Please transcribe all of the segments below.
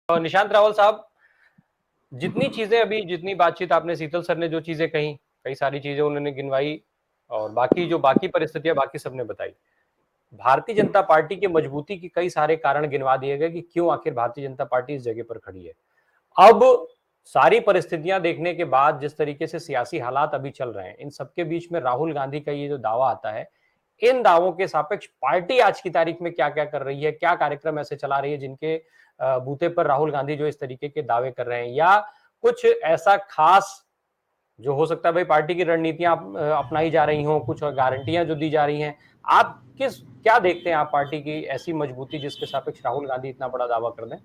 और निशांत रावल साहब, जितनी बातचीत आपने शीतल सर ने जो चीजें कही, कई सारी चीजें उन्होंने गिनवाई और बाकी परिस्थितियां बाकी सबने बताई। भारतीय जनता पार्टी की मजबूती के कई सारे कारण गिनवा दिए गए कि क्यों आखिर भारतीय जनता पार्टी इस जगह पर खड़ी है। अब सारी परिस्थितियां देखने के बाद जिस तरीके से सियासी हालात अभी चल रहे हैं, इन सबके बीच में राहुल गांधी का ये जो दावा आता है, इन दावों के सापेक्ष पार्टी आज की तारीख में क्या क्या कर रही है, क्या कार्यक्रम ऐसे चला रही है जिनके बूते पर राहुल गांधी जो इस तरीके के दावे कर रहे हैं, या कुछ ऐसा खास जो हो सकता है भाई पार्टी की रणनीतियां अपनाई जा रही हों, कुछ गारंटियां जो दी जा रही हैं। आप क्या देखते हैं आप पार्टी की ऐसी मजबूती जिसके सापेक्ष राहुल गांधी इतना बड़ा दावा कर दें?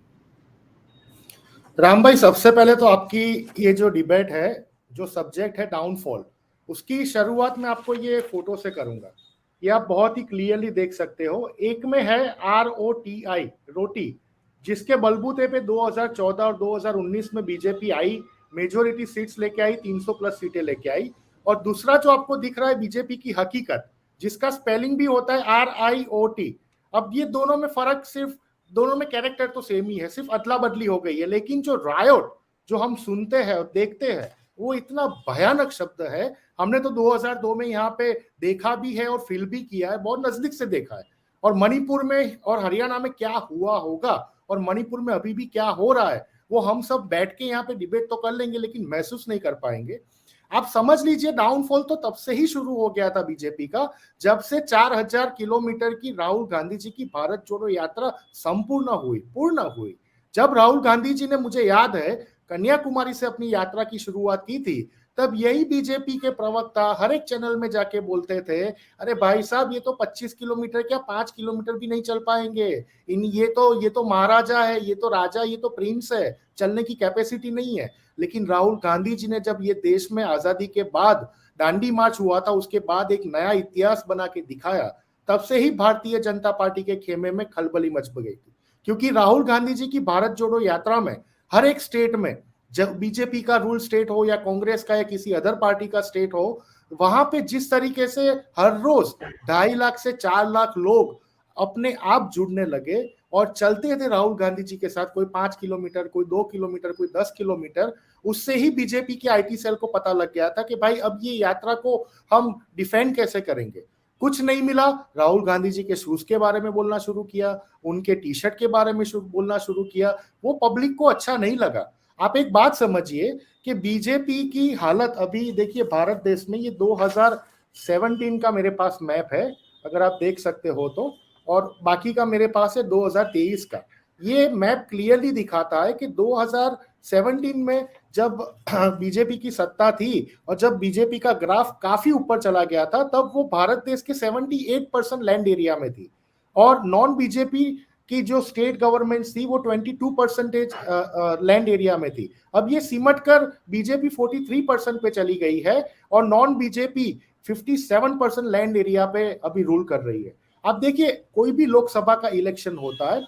राम भाई, सबसे पहले तो आपकी ये जो डिबेट है, जो सब्जेक्ट है डाउनफॉल, उसकी शुरुआत में आपको ये फोटो से करूंगा। ये आप बहुत ही क्लियरली देख सकते हो। एक में है ROTI, रोटी, जिसके बलबूते पे 2014 और 2019 में बीजेपी आई, मेजोरिटी सीट्स लेके आई, 300 प्लस सीटें लेके आई। और दूसरा जो आपको दिख रहा है बीजेपी की हकीकत, जिसका स्पेलिंग भी होता है RIOT। अब ये दोनों में फर्क सिर्फ, दोनों में कैरेक्टर तो सेम ही है, सिर्फ अदला बदली हो गई है। लेकिन जो रायोट जो हम सुनते हैं और देखते हैं, वो इतना भयानक शब्द है। हमने तो 2002 में यहाँ पे देखा भी है और फील भी किया है, बहुत नजदीक से देखा है। और मणिपुर में और हरियाणा में क्या हुआ होगा और मणिपुर में अभी भी क्या हो रहा है, वो हम सब बैठ के यहाँ पे डिबेट तो कर लेंगे लेकिन महसूस नहीं कर पाएंगे। आप समझ लीजिए डाउनफॉल तो तब से ही शुरू हो गया था बीजेपी का, जब से 4000 किलोमीटर की राहुल गांधी जी की भारत जोड़ो यात्रा पूर्ण हुई। जब राहुल गांधी जी ने, मुझे याद है, कन्याकुमारी से अपनी यात्रा की शुरुआत की थी, तब यही बीजेपी के प्रवक्ता हर एक चैनल में जाके बोलते थे, अरे भाई साहब, ये तो 25 किलोमीटर क्या 5 किलोमीटर भी नहीं चल पाएंगे। ये तो महाराजा है, ये तो राजा, ये तो प्रिंस है, चलने की कैपेसिटी नहीं है। लेकिन राहुल गांधी जी ने जब ये देश में आजादी के बाद दांडी मार्च हुआ था, उसके बाद एक नया इतिहास बना के दिखाया, तब से ही भारतीय जनता पार्टी के खेमे में खलबली मच गई थी। क्योंकि राहुल गांधी जी की भारत जोड़ो यात्रा में हर एक स्टेट में, जब बीजेपी का रूल स्टेट हो या कांग्रेस का या किसी अदर पार्टी का स्टेट हो, वहां पे जिस तरीके से हर रोज 2.5 लाख से 4 लाख लोग अपने आप जुड़ने लगे और चलते थे राहुल गांधी जी के साथ, कोई 5 किलोमीटर, कोई 2 किलोमीटर, कोई 10 किलोमीटर, उससे ही बीजेपी के आईटी सेल को पता लग गया था कि भाई अब ये यात्रा को हम डिफेंड कैसे करेंगे। कुछ नहीं मिला, राहुल गांधी जी के शूज के बारे में बोलना शुरू किया, उनके टी शर्ट के बारे में बोलना शुरू किया। वो पब्लिक को अच्छा नहीं लगा। आप एक बात समझिए कि बीजेपी की हालत अभी देखिए भारत देश में, ये 2017 का मेरे पास मैप है, अगर आप देख सकते हो तो, और बाकी का मेरे पास है 2023 का। ये मैप क्लियरली दिखाता है कि 2017 में जब बीजेपी की सत्ता थी और जब बीजेपी का ग्राफ काफी ऊपर चला गया था, तब वो भारत देश के 78% लैंड एरिया में थी, और नॉन बीजेपी की जो स्टेट गवर्नमेंट थी वो 22% लैंड एरिया में थी। अब ये सिमट कर बीजेपी 43% पे चली गई है और नॉन बीजेपी 57% लैंड एरिया पे अभी रूल कर रही है। अब देखिए, कोई भी लोकसभा का इलेक्शन होता है,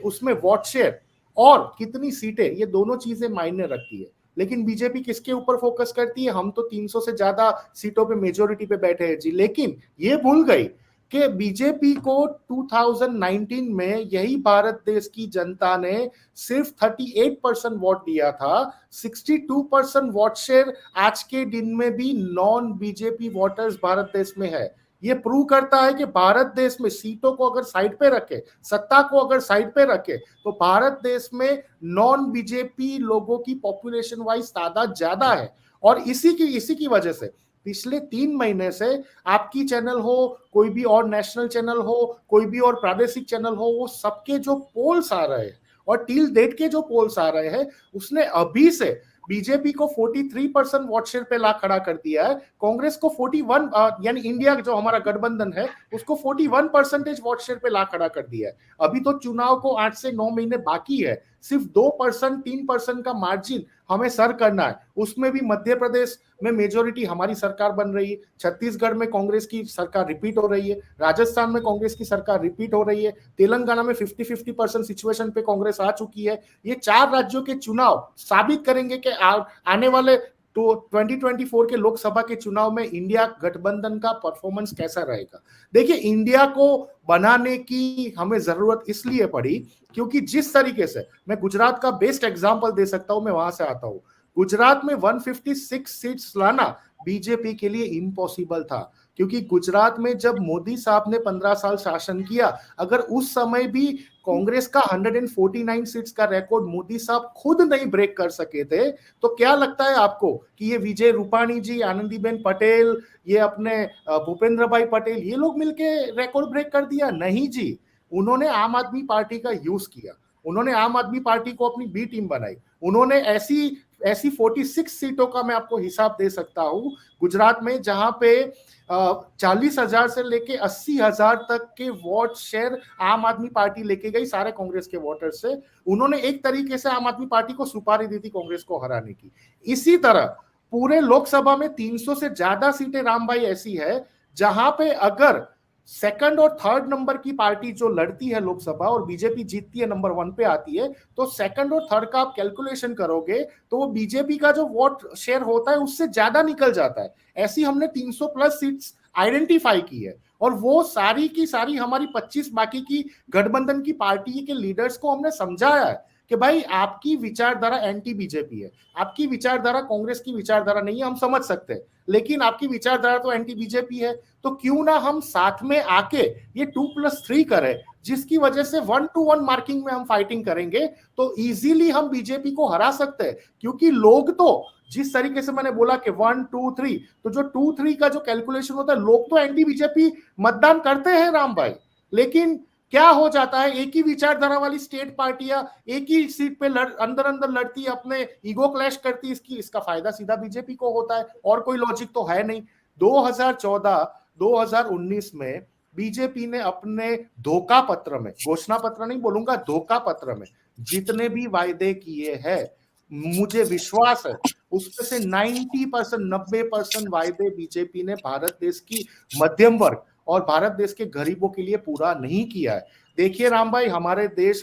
उसमें वोट शेयर और कितनी सीटें, ये दोनों चीजें मायने रखती है। लेकिन बीजेपी किसके ऊपर फोकस करती है? हम तो 300 से ज्यादा सीटों पे मेजोरिटी पे बैठे हैं जी, लेकिन ये भूल गई कि बीजेपी को 2019 में यही भारत देश की जनता ने सिर्फ 38% वोट दिया था। 62% वोट शेयर आज के दिन में भी नॉन बीजेपी वोटर्स भारत देश में है। ये प्रूव करता है कि भारत देश में सीटों को अगर साइड पे रखे, सत्ता को अगर साइड पे रखे, तो भारत देश में नॉन बीजेपी लोगों की पॉपुलेशन वाइज तादाद ज्यादा है। और इसी की वजह से पिछले 3 महीने से आपकी चैनल हो, कोई भी और नेशनल चैनल हो, कोई भी और प्रादेशिक चैनल हो, वो सबके जो पोल्स आ रहे हैं और टिल डेट के जो पोल्स आ रहे हैं, उसने अभी से बीजेपी को 43% वोट शेयर पे ला खड़ा कर दिया है। कांग्रेस को 41, यानी इंडिया जो हमारा गठबंधन है, उसको 41% वोट शेयर पे ला खड़ा कर दिया है। अभी तो चुनाव को 8 से 9 महीने बाकी है, सिर्फ 2% 3% का मार्जिन हमें सर करना है। उसमें भी मध्य प्रदेश में मेजोरिटी हमारी सरकार बन रही है, छत्तीसगढ़ में कांग्रेस की सरकार रिपीट हो रही है, राजस्थान में कांग्रेस की सरकार रिपीट हो रही है, तेलंगाना में 50-50% सिचुएशन पे कांग्रेस आ चुकी है। ये 4 राज्यों के चुनाव साबित करेंगे कि आने वाले तो 2024 के लोकसभा के चुनाव में इंडिया गठबंधन का परफॉर्मेंस कैसा रहेगा। देखिए, इंडिया को बनाने की हमें जरूरत इसलिए पड़ी क्योंकि जिस तरीके से, मैं गुजरात का बेस्ट एग्जांपल दे सकता हूं, मैं वहां से आता हूं। गुजरात में 156 सीट्स लाना बीजेपी के लिए इम्पॉसिबल था, क्योंकि गुजरात में जब मोदी साहब ने 15 साल शासन किया, अगर उस समय भी कांग्रेस का 149 सीट्स का रिकॉर्ड मोदी साहब खुद नहीं ब्रेक कर सके थे, तो क्या लगता है आपको कि ये विजय रूपाणी जी, आनंदीबेन पटेल, ये अपने भूपेंद्र भाई पटेल, ये लोग मिलके रिकॉर्ड ब्रेक कर दिया? नहीं जी, उन्होंने आम आदमी पार्टी का यूज किया, उन्होंने आम आदमी पार्टी को अपनी बी टीम बनाई, उन्होंने ऐसी ऐसी 46 सीटों का मैं आपको हिसाब दे सकता हूं गुजरात में, जहां पे 40,000 से लेके 80,000 तक के वोट शेयर आम आदमी पार्टी लेके गई सारे कांग्रेस के वोटर से। उन्होंने एक तरीके से आम आदमी पार्टी को सुपारी दी थी कांग्रेस को हराने की। इसी तरह पूरे लोकसभा में 300 से ज्यादा सीटें राम भाई ऐसी है जहां पे अगर सेकंड और थर्ड नंबर की पार्टी जो लड़ती है लोकसभा और बीजेपी जीतती है, नंबर 1 पे आती है, तो सेकंड और थर्ड का आप कैलकुलेशन करोगे तो वो बीजेपी का जो वोट शेयर होता है उससे ज्यादा निकल जाता है। ऐसी हमने 300 प्लस सीट्स आइडेंटिफाई की है, और वो सारी की सारी हमारी 25 बाकी की गठबंधन की पार्टी के लीडर्स को हमने समझाया है कि भाई आपकी विचारधारा एंटी बीजेपी है, आपकी विचारधारा कांग्रेस की विचारधारा नहीं है, हम समझ सकते हैं, लेकिन आपकी विचारधारा तो एंटी बीजेपी है, तो क्यों ना हम साथ में आके ये 2+3 करें, जिसकी वजह से 1-to-1 मार्किंग में हम फाइटिंग करेंगे तो इजीली हम बीजेपी को हरा सकते हैं। क्योंकि लोग तो जिस तरीके से मैंने बोला कि 1, 2, 3, तो जो 2, 3 का जो कैलकुलेशन होता है, लोग तो एंटी बीजेपी मतदान करते हैं राम भाई, लेकिन क्या हो जाता है, एक ही विचारधारा वाली स्टेट पार्टियां एक ही सीट पे अंदर अंदर लड़ती है, अपने ईगो क्लैश करती है, इसका फायदा सीधा बीजेपी को होता है, और कोई लॉजिक तो है नहीं। 2014-2019 में बीजेपी ने अपने धोखा पत्र में, घोषणा पत्र नहीं बोलूंगा, धोखा पत्र में जितने भी वायदे किए हैं, मुझे विश्वास है उसमें से 90%, 90% वायदे बीजेपी ने भारत देश की मध्यम वर्ग और भारत देश के गरीबों के लिए पूरा नहीं किया है। देखिए राम भाई, हमारा देश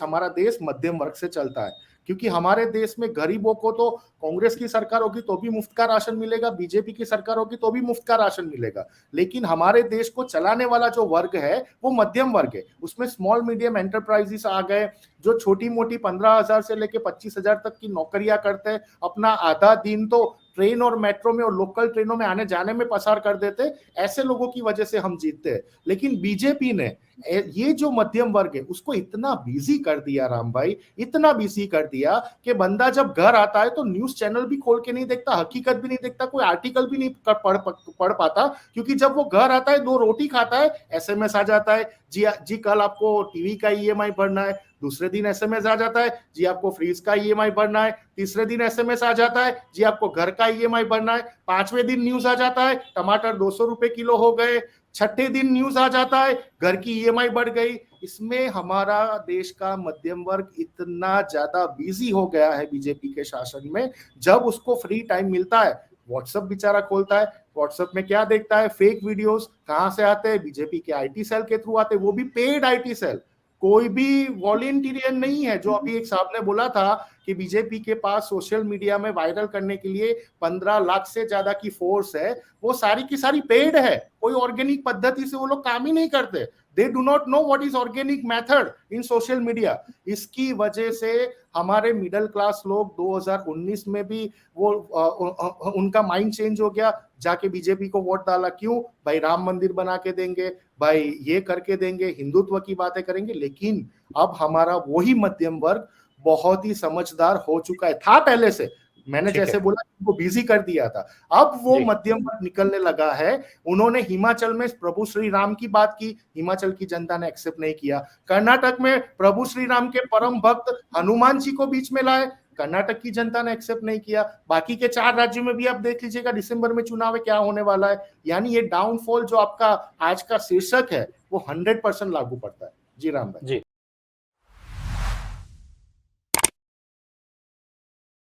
मध्यम वर्ग से चलता है, क्योंकि हमारे देश में गरीबों को तो कांग्रेस की सरकार होगी तो भी मुफ्त का राशन मिलेगा, बीजेपी की सरकार होगी तो भी मुफ्त का राशन मिलेगा, लेकिन हमारे देश को चलाने वाला जो वर्ग है वो मध्यम वर्ग है। उसमें स्मॉल मीडियम एंटरप्राइजेस आ गए, जो छोटी मोटी 15,000 से लेके 25,000 तक की नौकरियां करते हैं, अपना आधा दिन तो ट्रेन और मेट्रो में और लोकल ट्रेनों में आने जाने में पसार कर देते, ऐसे लोगों की वजह से हम जीतते हैं। लेकिन बीजेपी ने ये जो मध्यम वर्ग है उसको इतना बिजी कर दिया राम भाई, इतना बिजी कर दिया कि बंदा जब घर आता है तो न्यूज चैनल भी खोल के नहीं देखता, हकीकत भी नहीं देखता, कोई आर्टिकल भी नहीं पढ़ पाता, क्योंकि जब वो घर आता है 2 रोटी खाता है, एसएमएस आ जाता है, जी कल आपको टीवी का ईएमआई भरना है, दूसरे दिन एसएमएस आ जाता है जी आपको फ्रिज का ईएमआई भरना है, तीसरे दिन एसएमएस आ जाता है जी आपको घर का ईएमआई भरना है, 5वें दिन न्यूज आ जाता है टमाटर 200 रुपए किलो हो गए, 6ठे दिन न्यूज आ जाता है घर की ईएमआई बढ़ गई। इसमें हमारा देश का मध्यम वर्ग इतना ज्यादा बिजी हो गया है बीजेपी के शासन में, जब उसको फ्री टाइम मिलता है व्हाट्सएप बेचारा खोलता है, व्हाट्सएप में क्या देखता है, फेक वीडियोस कहां से आते हैं, बीजेपी के आईटी सेल के थ्रू आते हैं, वो भी पेड आईटी सेल, कोई भी वॉलंटियरियन नहीं है। जो अभी एक साहब ने बोला था कि बीजेपी के पास सोशल मीडिया में वायरल करने के लिए 15 लाख से ज्यादा की फोर्स है, वो सारी की सारी पेड है, कोई ऑर्गेनिक पद्धति से वो लोग काम ही नहीं करते। They do not know what is organic method in social media. इसकी वजह से हमारे मिडिल क्लास लोग 2019 में भी वो उनका माइंड चेंज हो गया, जाके बीजेपी को वोट डाला। क्यों भाई, राम मंदिर बना के देंगे, भाई ये करके देंगे, हिंदुत्व की बातें करेंगे। लेकिन अब हमारा वही मध्यम वर्ग बहुत ही समझदार हो चुका है, था पहले से, मैंने जैसे बोला वो बिजी कर दिया था, अब वो मध्यम वर्ग निकलने लगा है। उन्होंने हिमाचल में प्रभु श्री राम की बात की, हिमाचल की जनता ने एक्सेप्ट नहीं किया। कर्नाटक में प्रभु श्री राम के परम भक्त हनुमान जी को बीच में लाए, कर्नाटक की जनता ने एक्सेप्ट नहीं किया। बाकी के 4 राज्यों में भी आप देख लीजिएगा दिसंबर में चुनाव है क्या होने वाला है। यानी ये डाउनफॉल जो आपका आज का शीर्षक है वो 100% लागू पड़ता है। जी राम भाई। जी।